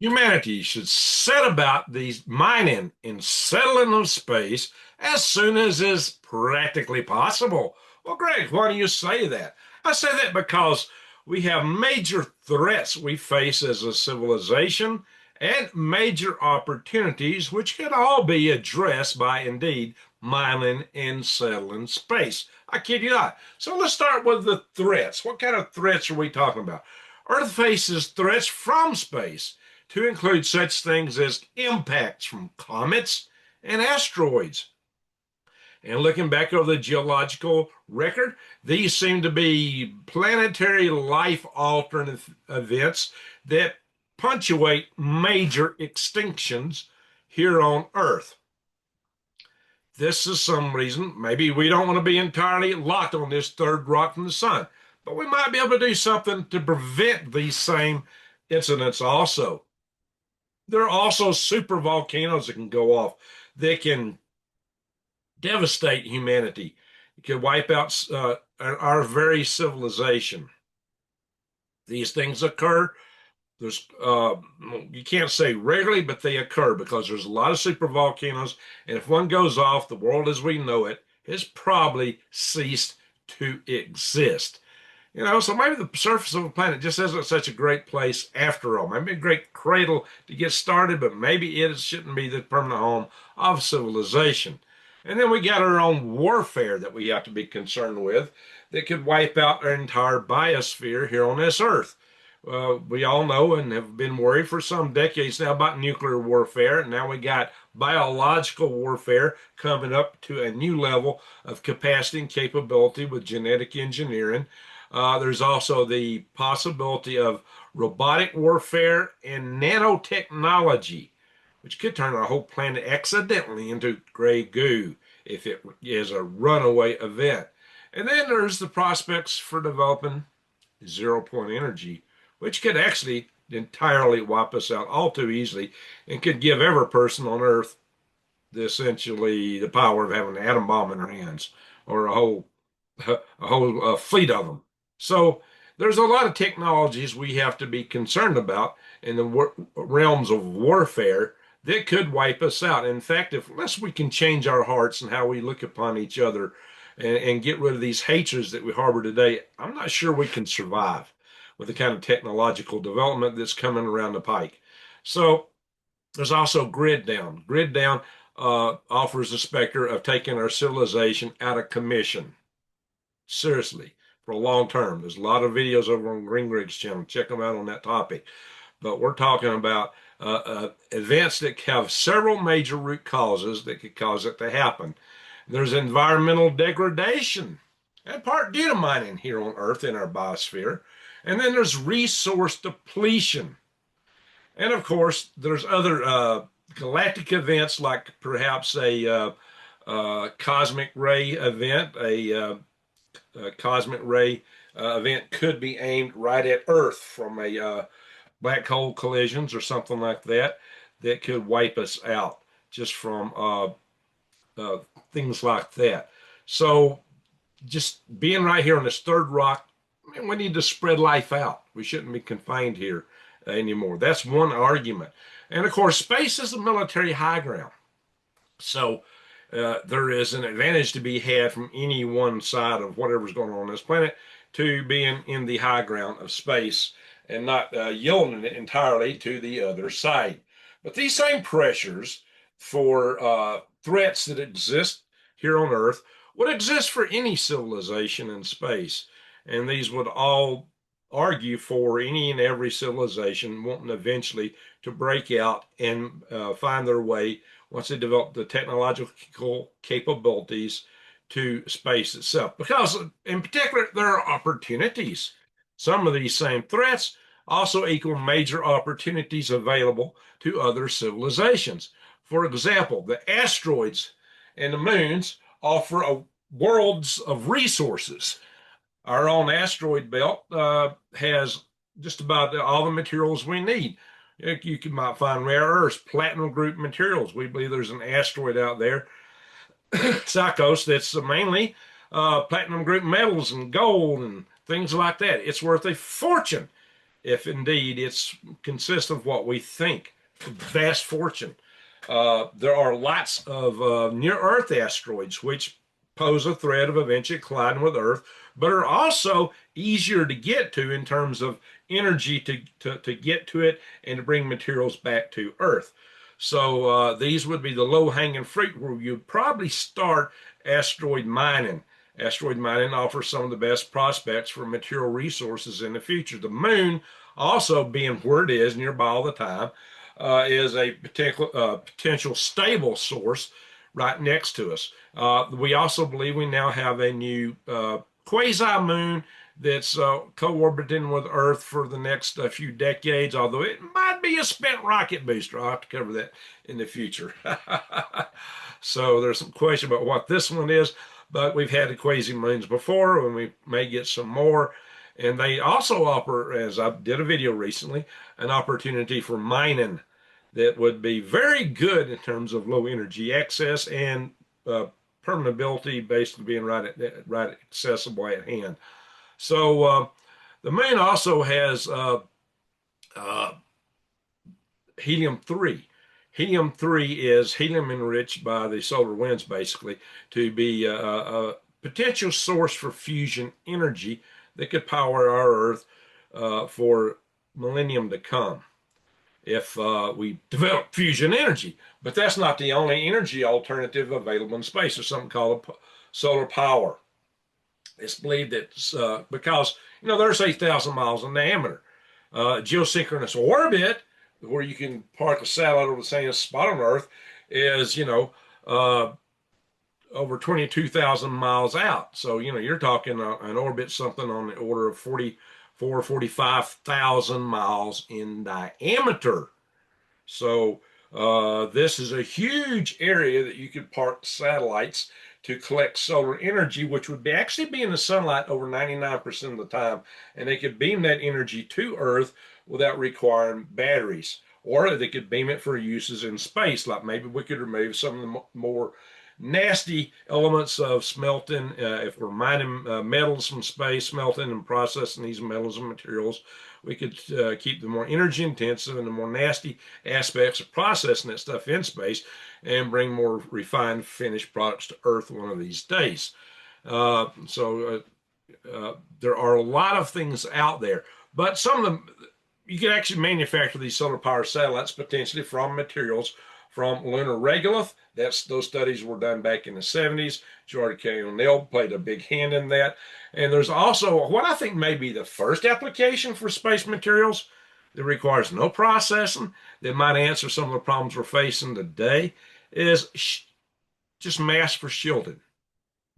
Humanity should set about these mining and settling of space as soon as is practically possible. Well, Greg, why do you say that? I say that because we have major threats we face as a civilization and major opportunities which could all be addressed by indeed mining and settling space. I kid you not. So let's start with the threats. What kind of threats are we talking about? Earth faces threats from space to include such things as impacts from comets and asteroids. And looking back over the geological record, these seem to be planetary life altering events that punctuate major extinctions here on Earth. This is some reason, maybe we don't want to be entirely locked on this third rock from the sun, but we might be able to do something to prevent these same incidents also. There are also super volcanoes that can go off that can devastate humanity. It could wipe out our very civilization. These things occur. There's you can't say rarely, but they occur because there's a lot of super volcanoes, and if one goes off, the world as we know it has probably ceased to exist. So maybe the surface of a planet just isn't such a great place after all. Maybe a great cradle to get started, but maybe it shouldn't be the permanent home of civilization. And then we got our own warfare that we have to be concerned with that could wipe out our entire biosphere here on this earth. We all know and have been worried for some decades now about nuclear warfare. And now we got biological warfare coming up to a new level of capacity and capability with genetic engineering. There's also the possibility of robotic warfare and nanotechnology, which could turn our whole planet accidentally into gray goo if it is a runaway event. And then there's the prospects for developing zero point energy, which could actually entirely wipe us out all too easily and could give every person on Earth essentially the power of having an atom bomb in their hands or a whole fleet of them. So there's a lot of technologies we have to be concerned about in the realms of warfare that could wipe us out. In fact, unless we can change our hearts and how we look upon each other and get rid of these hatreds that we harbor today, I'm not sure we can survive with the kind of technological development that's coming around the pike. So there's also grid down. Grid down offers the specter of taking our civilization out of commission. Seriously, for a long term. There's a lot of videos over on Green Grig's channel. Check them out on that topic. But we're talking about events that have several major root causes that could cause it to happen. There's environmental degradation, in part due to mining here on Earth in our biosphere. And then there's resource depletion. And of course, there's other galactic events like perhaps a cosmic ray event, a cosmic ray event could be aimed right at Earth from a black hole collisions or something like that that could wipe us out just from uh, things like that. So just being right here on this third rock, we need to spread life out. We shouldn't be confined here anymore. That's one argument. And of course, space is a military high ground. So there is an advantage to be had from any one side of whatever's going on this planet to being in the high ground of space and not yielding it entirely to the other side. But these same pressures for threats that exist here on Earth would exist for any civilization in space. And these would all argue for any and every civilization wanting eventually to break out and find their way once they develop the technological capabilities to space itself. Because, in particular, there are opportunities. Some of these same threats also equal major opportunities available to other civilizations. For example, the asteroids and the moons offer worlds of resources. Our own asteroid belt has just about all the materials we need. You might find rare earths, platinum group materials. We believe there's an asteroid out there, Psychos, that's mainly platinum group metals and gold and things like that. It's worth a fortune. if indeed it's consists of what we think, vast fortune. There are lots of near-Earth asteroids which pose a threat of eventually colliding with Earth, but are also easier to get to in terms of energy to get to it and to bring materials back to Earth. So these would be the low-hanging fruit where you'd probably start asteroid mining. Asteroid mining offers some of the best prospects for material resources in the future. The moon, also being where it is nearby all the time, is a potential stable source right next to us. We also believe we now have a new quasi moon that's co-orbiting with Earth for the next few decades, although it might be a spent rocket booster. I'll have to cover that in the future. So there's some question about what this one is, but we've had the quasi moons before, and we may get some more. And they also offer, as I did a video recently, an opportunity for mining that would be very good in terms of low energy access and permeability, basically being right accessible at hand. So the moon also has uh, helium-3. Helium-3 is helium enriched by the solar winds, basically, to be a potential source for fusion energy that could power our Earth for millennium to come if we develop fusion energy. But that's not the only energy alternative available in space. There's something called solar power. It's believed that because, there's 8,000 miles in diameter. Geosynchronous orbit, where you can park a satellite over the same spot on Earth, is, uh, over 22,000 miles out. So, you're talking an orbit something on the order of 45,000 miles in diameter. So this is a huge area that you could park satellites to collect solar energy, which would actually be in the sunlight over 99% of the time. And they could beam that energy to Earth without requiring batteries. Or they could beam it for uses in space, like maybe we could remove some of the more nasty elements of smelting. If we're mining metals from space, smelting and processing these metals and materials, we could keep the more energy intensive and the more nasty aspects of processing that stuff in space and bring more refined finished products to Earth one of these days. There are a lot of things out there, but some of them you can actually manufacture these solar power satellites potentially from materials from lunar regolith. Those studies were done back in the 70s. George K. O'Neill played a big hand in that. And there's also what I think may be the first application for space materials that requires no processing, that might answer some of the problems we're facing today, is just mass for shielding,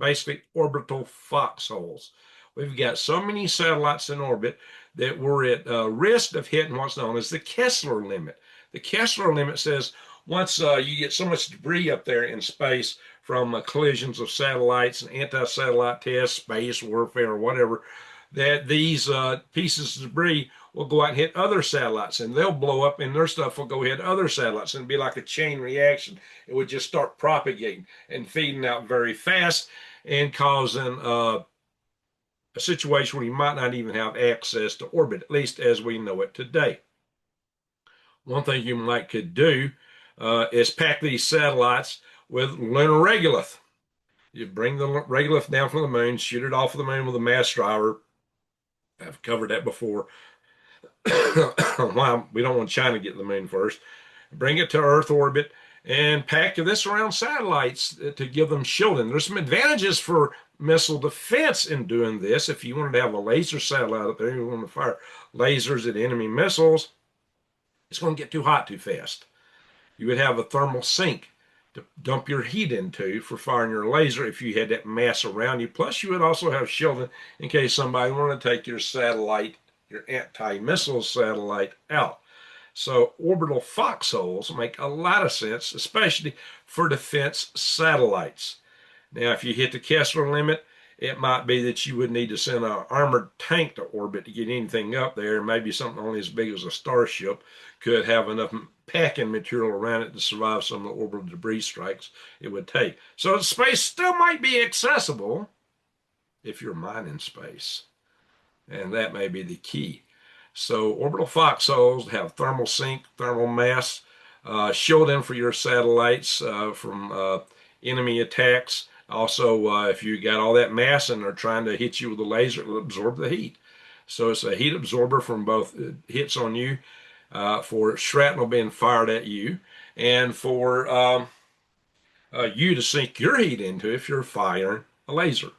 basically orbital foxholes. We've got so many satellites in orbit that we're at risk of hitting what's known as the Kessler limit. The Kessler limit says once you get so much debris up there in space from collisions of satellites and anti-satellite tests, space warfare, or whatever, that these pieces of debris will go out and hit other satellites, and they'll blow up, and their stuff will go hit other satellites, and it'd be like a chain reaction. It would just start propagating and feeding out very fast and causing a situation where you might not even have access to orbit, at least as we know it today. One thing you could do is pack these satellites with lunar regolith. You bring the regolith down from the moon, shoot it off of the moon with a mass driver. I've covered that before. Why we don't want China to get to the moon first. Bring it to Earth orbit and pack this around satellites to give them shielding. There's some advantages for missile defense in doing this. If you wanted to have a laser satellite up there, you want to fire lasers at enemy missiles, it's going to get too hot too fast. You would have a thermal sink to dump your heat into for firing your laser if you had that mass around you. Plus, you would also have shielding in case somebody wanted to take your satellite, your anti-missile satellite, out. So orbital foxholes make a lot of sense, especially for defense satellites. Now, if you hit the Kessler limit, it might be that you would need to send an armored tank to orbit to get anything up there. Maybe something only as big as a starship could have enough packing material around it to survive some of the orbital debris strikes it would take. So space still might be accessible if you're mining space. And that may be the key. So orbital foxholes have thermal sink, thermal mass, shielding for your satellites from enemy attacks. Also, if you got all that mass and they're trying to hit you with a laser, it'll absorb the heat. So it's a heat absorber from both hits on you, for shrapnel being fired at you, and for you to sink your heat into if you're firing a laser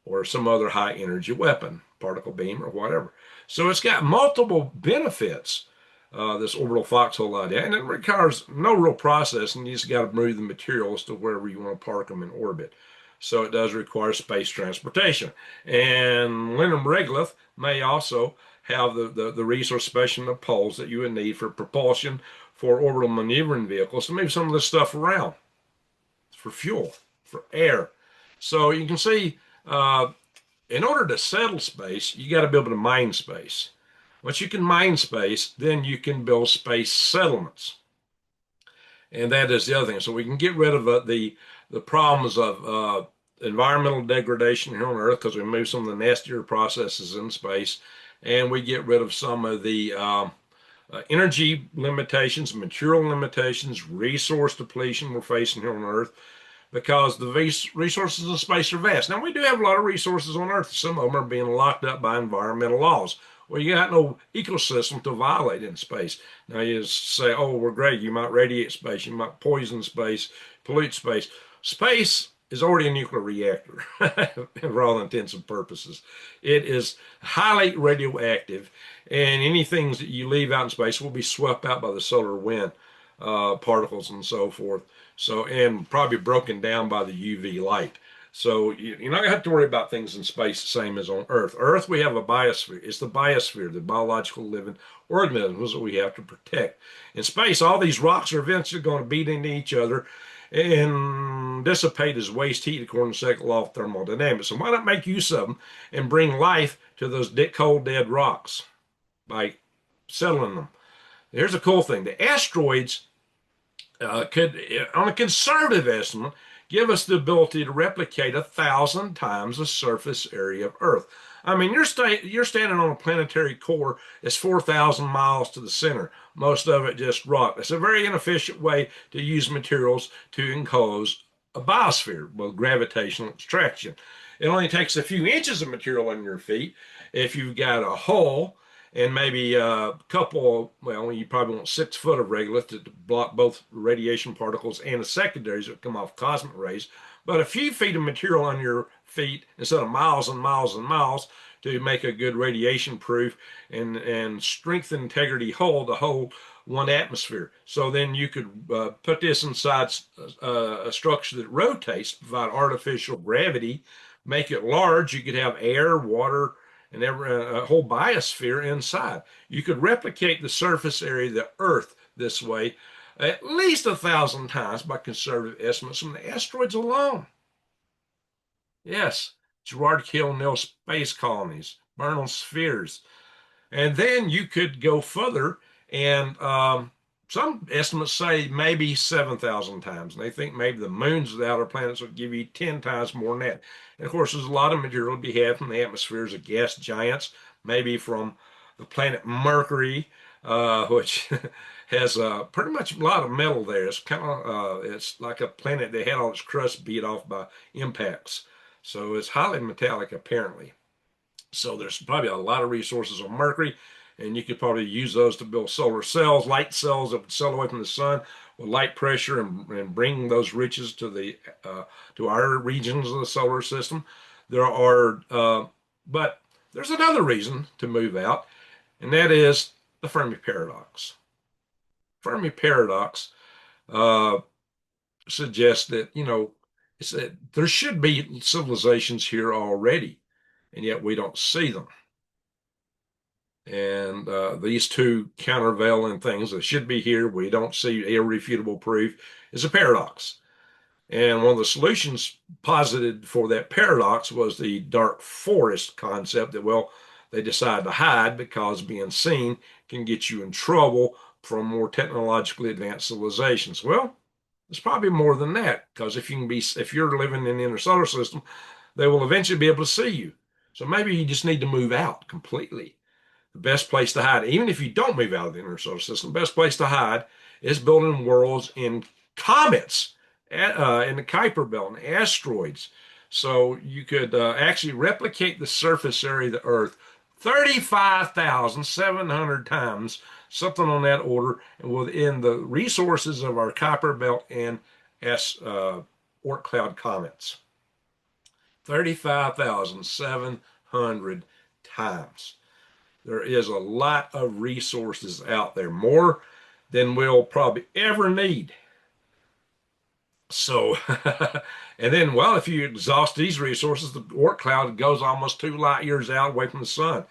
or some other high energy weapon, particle beam or whatever. So it's got multiple benefits, this orbital foxhole idea, and it requires no real processing. You just got to move the materials to wherever you want to park them in orbit. So it does require space transportation. And Linum Regolith may also have the resource, especially the poles that you would need for propulsion for orbital maneuvering vehicles, to move some of this stuff around for fuel, for air. So you can see, in order to settle space, you got to be able to mine space. Once you can mine space, then you can build space settlements. And that is the other thing. So we can get rid of the problems of environmental degradation here on Earth because we move some of the nastier processes in space, and we get rid of some of the energy limitations, material limitations, resource depletion we're facing here on Earth, because the resources in space are vast. Now, we do have a lot of resources on Earth. Some of them are being locked up by environmental laws. Well, you got no ecosystem to violate in space. Now, you say, oh, we're great. You might radiate space. You might poison space, pollute space. Space is already a nuclear reactor for all intents and purposes. It is highly radioactive, and anything that you leave out in space will be swept out by the solar wind, particles and so forth. So, and probably broken down by the UV light. So you're not going to have to worry about things in space the same as on Earth. Earth, we have a biosphere. It's the biosphere, the biological living organisms that we have to protect. In space, all these rocks are eventually going to beat into each other and dissipate as waste heat according to the second law of thermodynamics. So why not make use of them and bring life to those cold, dead rocks by settling them? Here's a cool thing. The asteroids could, on a conservative estimate, give us the ability to replicate 1,000 times the surface area of Earth. I mean, you're standing on a planetary core that's 4,000 miles to the center. Most of it just rock. It's a very inefficient way to use materials to enclose a biosphere with gravitational attraction. It only takes a few inches of material on your feet. If you've got a hull and maybe a couple, well, you probably want 6 foot of regolith to block both radiation particles and the secondaries that come off cosmic rays, but a few feet of material on your feet instead of miles and miles and miles to make a good radiation proof and strength integrity hull to hold 1 atmosphere. So then you could put this inside a structure that rotates, provide artificial gravity, make it large. You could have air, water, and a whole biosphere inside. You could replicate the surface area of the Earth this way at least 1,000 times by conservative estimates from the asteroids alone. Yes, Gerard Kill nil space colonies, Bernal spheres. And then you could go further, and some estimates say maybe 7,000 times. And they think maybe the moons of the outer planets would give you 10 times more than that. And of course, there's a lot of material to be had from the atmospheres of gas giants, maybe from the planet Mercury, which has pretty much a lot of metal there. It's kind of it's like a planet that had all its crust beat off by impacts. So it's highly metallic, apparently. So there's probably a lot of resources on Mercury, and you could probably use those to build solar cells, light cells that would sail away from the sun with light pressure and bring those riches to our regions of the solar system. There are, but there's another reason to move out, and that is the Fermi paradox. Fermi paradox uh, suggests that it's that there should be civilizations here already, and yet we don't see them. And these two countervailing things that should be here, we don't see irrefutable proof, is a paradox. And one of the solutions posited for that paradox was the dark forest concept that, well, they decide to hide because being seen can get you in trouble from more technologically advanced civilizations. Well, it's probably more than that, because if you're living in the inner solar system, they will eventually be able to see you. So maybe you just need to move out completely. The best place to hide, even if you don't move out of the inner solar system, the best place to hide is building worlds in comets, in the Kuiper Belt, and asteroids. So you could actually replicate the surface area of the Earth 35,700 times, something on that order, and within the resources of our Kuiper Belt and Oort cloud comets. 35,700 times. There is a lot of resources out there, more than we'll probably ever need. So, and then, well, if you exhaust these resources, the Oort cloud goes almost 2 light years out away from the sun.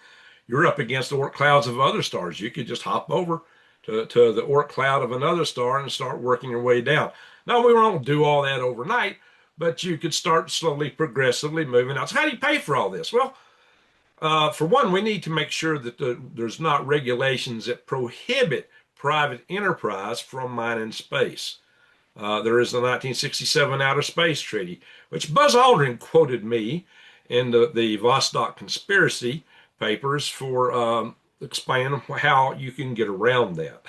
You're up against the Oort clouds of other stars. You could just hop over to the Oort cloud of another star and start working your way down. Now, we won't do all that overnight, but you could start slowly, progressively moving out. So how do you pay for all this? Well, for one, we need to make sure that there's not regulations that prohibit private enterprise from mining space. There is the 1967 Outer Space Treaty, which Buzz Aldrin quoted me in the Vostok conspiracy papers for explaining how you can get around that.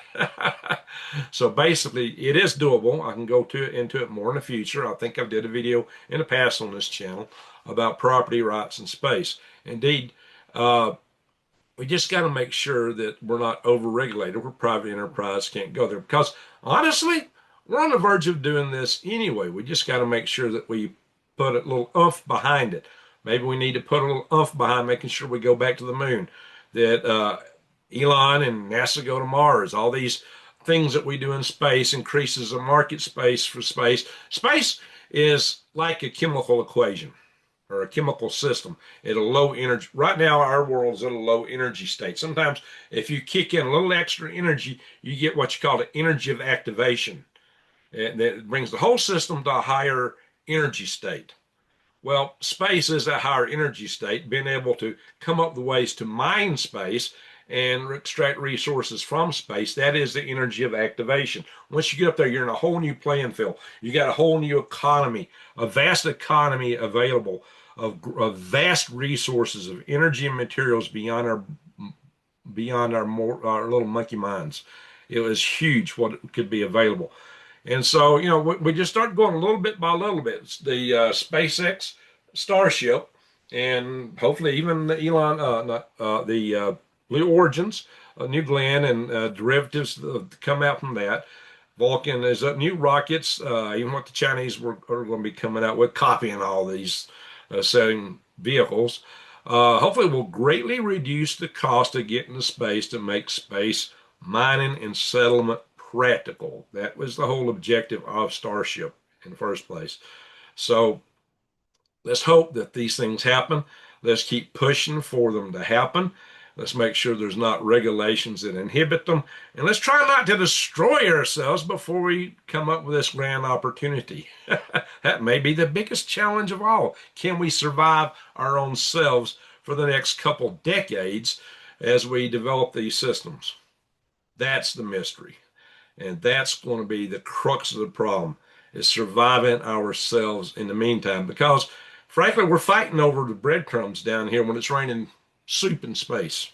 So basically, it is doable. I can go into it more in the future. I think I did a video in the past on this channel about property rights in space. Indeed, we just got to make sure that we're not over-regulated where private enterprise can't go there. Because honestly, we're on the verge of doing this anyway. We just got to make sure that we put a little oomph behind it. Maybe we need to put a little oomph behind making sure we go back to the moon. That Elon and NASA go to Mars. All these things that we do in space increases the market space for space. Space is like a chemical equation or a chemical system at a low energy. Right now, our world is at a low energy state. Sometimes if you kick in a little extra energy, you get what you call the energy of activation. That brings the whole system to a higher energy state. Well, space is a higher energy state, being able to come up with ways to mine space and extract resources from space. That is the energy of activation. Once you get up there, you're in a whole new playing field. You got a whole new economy, a vast economy available of vast resources of energy and materials beyond our little monkey minds. It was huge what could be available. And so, we just start going a little bit by little bit. It's the SpaceX Starship, and hopefully even the Blue Origins, New Glenn, and derivatives that come out from that. Vulcan is new rockets, even what the Chinese are going to be coming out with, copying all these setting vehicles. Hopefully will greatly reduce the cost of getting to space to make space mining and settlement practical. That was the whole objective of Starship in the first place. So let's hope that these things happen. Let's keep pushing for them to happen. Let's make sure there's not regulations that inhibit them. And let's try not to destroy ourselves before we come up with this grand opportunity. That may be the biggest challenge of all. Can we survive our own selves for the next couple decades as we develop these systems? That's the mystery. And that's going to be the crux of the problem, is surviving ourselves in the meantime. Because, frankly, we're fighting over the breadcrumbs down here when it's raining soup in space.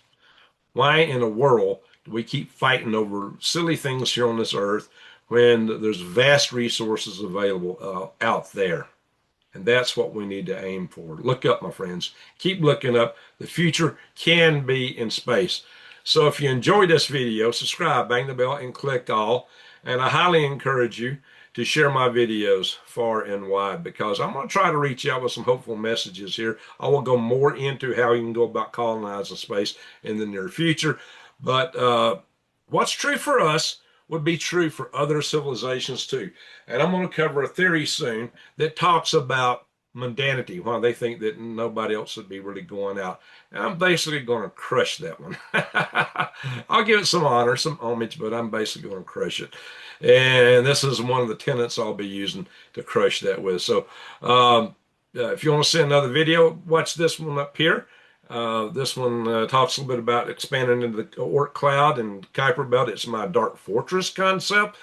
Why in the world do we keep fighting over silly things here on this earth when there's vast resources available out there? And that's what we need to aim for. Look up, my friends. Keep looking up. The future can be in space. So if you enjoyed this video, subscribe, bang the bell, and click all. And I highly encourage you to share my videos far and wide, because I'm going to try to reach out with some hopeful messages here. I will go more into how you can go about colonizing space in the near future. But what's true for us would be true for other civilizations too. And I'm going to cover a theory soon that talks about mundanity, why they think that nobody else would be really going out. And I'm basically going to crush that one. I'll give it some honor, some homage, but I'm basically going to crush it. And this is one of the tenets I'll be using to crush that with. So if you want to see another video, watch this one up here. This one talks a little bit about expanding into the Oort cloud and Kuiper belt. It's my dark fortress concept.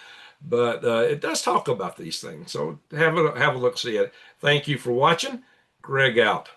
But it does talk about these things. So have a look, see it. Thank you for watching. Greg out.